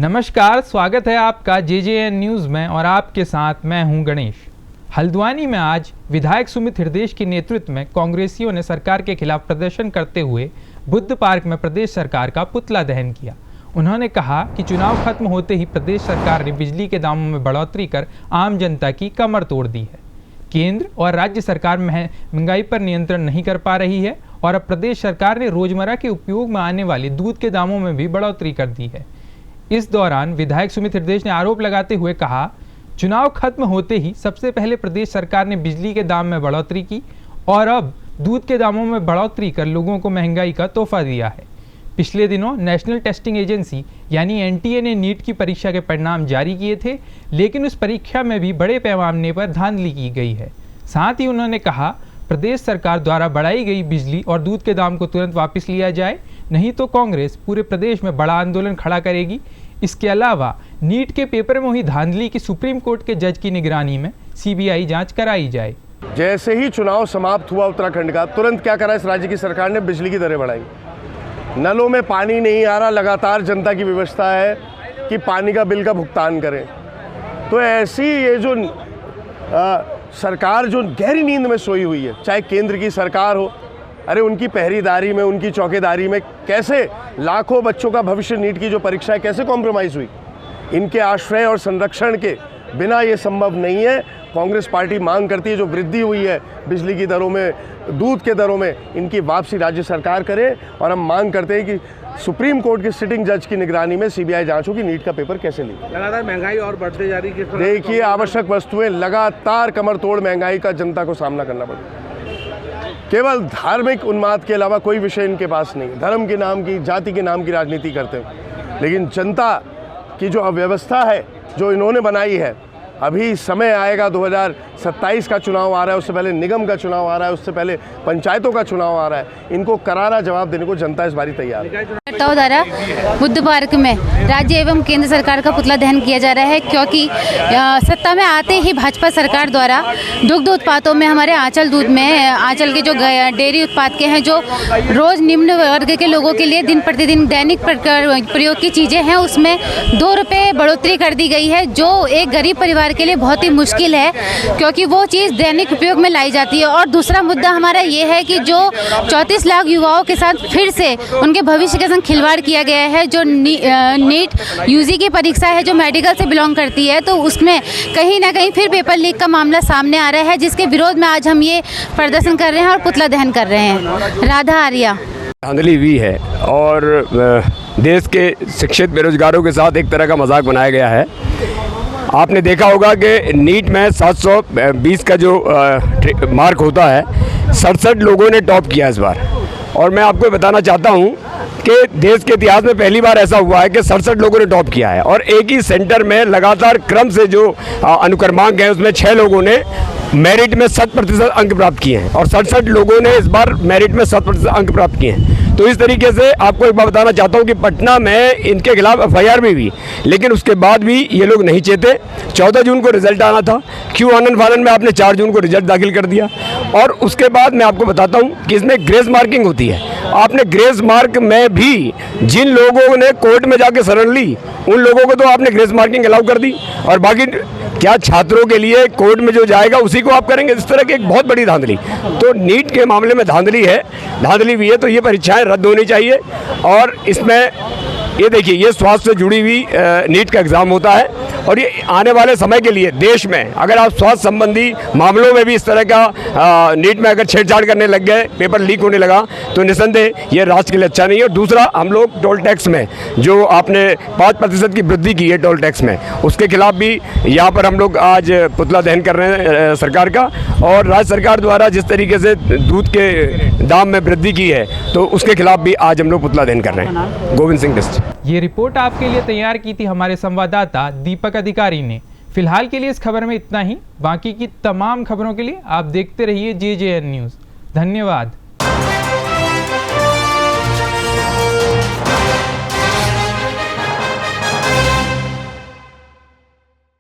नमस्कार, स्वागत है आपका JJN न्यूज़ में और आपके साथ मैं हूं गणेश। हल्द्वानी में आज विधायक सुमित हृदयेश के नेतृत्व में कांग्रेसियों ने सरकार के खिलाफ प्रदर्शन करते हुए बुद्ध पार्क में प्रदेश सरकार का पुतला दहन किया। उन्होंने कहा कि चुनाव खत्म होते ही प्रदेश सरकार ने बिजली के दामों में बढ़ोतरी कर आम जनता की कमर तोड़ दी है। केंद्र और राज्य सरकार महंगाई पर नियंत्रण नहीं कर पा रही है और अब प्रदेश सरकार ने रोजमर्रा के उपयोग में आने वाले दूध के दामों में भी बढ़ोतरी कर दी है। इस दौरान विधायक सुमित हृदयेश ने आरोप लगाते हुए कहा, चुनाव खत्म होते ही सबसे पहले प्रदेश सरकार ने बिजली के दाम में बढ़ोतरी की और अब दूध के दामों में बढ़ोतरी कर लोगों को महंगाई का तोहफा दिया है। पिछले दिनों नेशनल टेस्टिंग एजेंसी यानी NTA ने नीट की परीक्षा के परिणाम जारी किए थे, लेकिन उस परीक्षा में भी बड़े पैमाने पर धांधली की गई है। साथ ही उन्होंने कहा, प्रदेश सरकार द्वारा बढ़ाई गई बिजली और दूध के दाम को तुरंत वापस लिया जाए, नहीं तो कांग्रेस पूरे प्रदेश में बड़ा आंदोलन खड़ा करेगी। इसके अलावा नीट के पेपर में हुई धांधली की सुप्रीम कोर्ट के जज की निगरानी में CBI जांच कराई जाए। जैसे ही चुनाव समाप्त हुआ उत्तराखंड का, तुरंत क्या करा इस राज्य की सरकार ने, बिजली की दरें बढ़ाई। नलों में पानी नहीं आ रहा, लगातार जनता की व्यवस्था है कि पानी का बिल का भुगतान करें। तो ऐसी ये जो सरकार जो गहरी नींद में सोई हुई है, चाहे केंद्र की सरकार हो, अरे उनकी पहरेदारी में, उनकी चौकीदारी में कैसे लाखों बच्चों का भविष्य नीट की जो परीक्षा है कैसे कॉम्प्रोमाइज़ हुई। इनके आश्रय और संरक्षण के बिना ये संभव नहीं है। कांग्रेस पार्टी मांग करती है जो वृद्धि हुई है बिजली की दरों में, दूध के दरों में, इनकी वापसी राज्य सरकार करे। और हम मांग करते हैं कि सुप्रीम कोर्ट के सिटिंग जज की निगरानी में CBI जांच हो कि नीट का पेपर कैसे ली। लगातार महंगाई और बढ़ते जा रही है। देखिए, आवश्यक वस्तुएं लगातार कमर तोड़ महंगाई का जनता को सामना करना पड़ता है। केवल धार्मिक उन्माद के अलावा कोई विषय इनके पास नहीं। धर्म के नाम की, जाति के नाम की राजनीति करते हैं, लेकिन जनता की जो अव्यवस्था है जो इन्होंने बनाई है, अभी समय आएगा। 2027 का चुनाव आ रहा है, उससे पहले निगम का चुनाव आ रहा है, उससे पहले पंचायतों का चुनाव आ रहा है। इनको करारा जवाब देने को जनता इस बारी तैयार है। द्वारा बुद्ध पार्क में राज्य एवं केंद्र सरकार का पुतला दहन किया जा रहा है, क्योंकि सत्ता में आते ही भाजपा सरकार द्वारा दुग्ध उत्पादों में, हमारे आंचल दूध में, आंचल के जो डेयरी उत्पाद के हैं, जो रोज़ निम्न वर्ग के लोगों के लिए दिन प्रतिदिन दैनिक प्रयोग की चीज़ें हैं, उसमें 2 रुपये बढ़ोतरी कर दी गई है, जो एक गरीब परिवार के लिए बहुत ही मुश्किल है, क्योंकि वो चीज़ दैनिक उपयोग में लाई जाती है। और दूसरा मुद्दा हमारा ये है कि जो 34 लाख युवाओं के साथ फिर से उनके भविष्य के संग खिलवाड़ किया गया है। जो नीट UG की परीक्षा है, जो मेडिकल से बिलोंग करती है, तो उसमें कहीं ना कहीं फिर पेपर लीक का मामला सामने आ रहा है, जिसके विरोध में आज हम ये प्रदर्शन कर रहे हैं और पुतला दहन कर रहे हैं। राधा आर्या। धांधली हुई है और देश के शिक्षित बेरोजगारों के साथ एक तरह का मजाक बनाया गया है। आपने देखा होगा कि नीट में 720 का जो मार्क होता है, 67 लोगों ने टॉप किया इस बार। और मैं आपको बताना चाहता हूं कि देश के इतिहास में पहली बार ऐसा हुआ है कि 67 लोगों ने टॉप किया है। और एक ही सेंटर में लगातार क्रम से जो अनुक्रमांक है, उसमें 6 लोगों ने मेरिट में 100% अंक प्राप्त किए हैं और 67 लोगों ने इस बार मेरिट में 100% अंक प्राप्त किए हैं। तो इस तरीके से आपको एक बात बताना चाहता हूं कि पटना में इनके खिलाफ FIR भी हुई, लेकिन उसके बाद भी ये लोग नहीं चेते। 14 जून को रिजल्ट आना था, क्यों आनंद फानन में आपने 4 जून को रिजल्ट दाखिल कर दिया। और उसके बाद मैं आपको बताता हूं कि इसमें ग्रेस मार्किंग होती है। आपने ग्रेस मार्क में भी जिन लोगों ने कोर्ट में जाके शरण ली, उन लोगों को तो आपने ग्रेस मार्किंग अलाउ कर दी, और बाकी क्या छात्रों के लिए कोर्ट में जो जाएगा उसी को आप करेंगे। इस तरह की एक बहुत बड़ी धांधली। तो नीट के मामले में धांधली भी है, तो ये परीक्षाएं रद्द होनी चाहिए। और इसमें ये देखिए, ये स्वास्थ्य से जुड़ी हुई नीट का एग्ज़ाम होता है, और ये आने वाले समय के लिए देश में अगर आप स्वास्थ्य संबंधी मामलों में भी इस तरह का नीट में अगर छेड़छाड़ करने लग गए, पेपर लीक होने लगा, तो निसंदेह ये राष्ट्र के लिए अच्छा नहीं है। और दूसरा, हम लोग टोल टैक्स में जो आपने 5% की वृद्धि की है टोल टैक्स में, उसके खिलाफ भी यहाँ पर हम लोग आज पुतला दहन कर रहे हैं सरकार का। और राज्य सरकार द्वारा जिस तरीके से दूध के दाम में वृद्धि की है, तो उसके खिलाफ भी आज हम लोग पुतला दहन कर रहे हैं। गोविंद सिंह बिस्ट। ये रिपोर्ट आपके लिए तैयार की थी हमारे संवाददाता दीपक अधिकारी ने। फिलहाल के लिए इस खबर में इतना ही। बाकी की तमाम खबरों के लिए आप देखते रहिए JJN न्यूज़। धन्यवाद।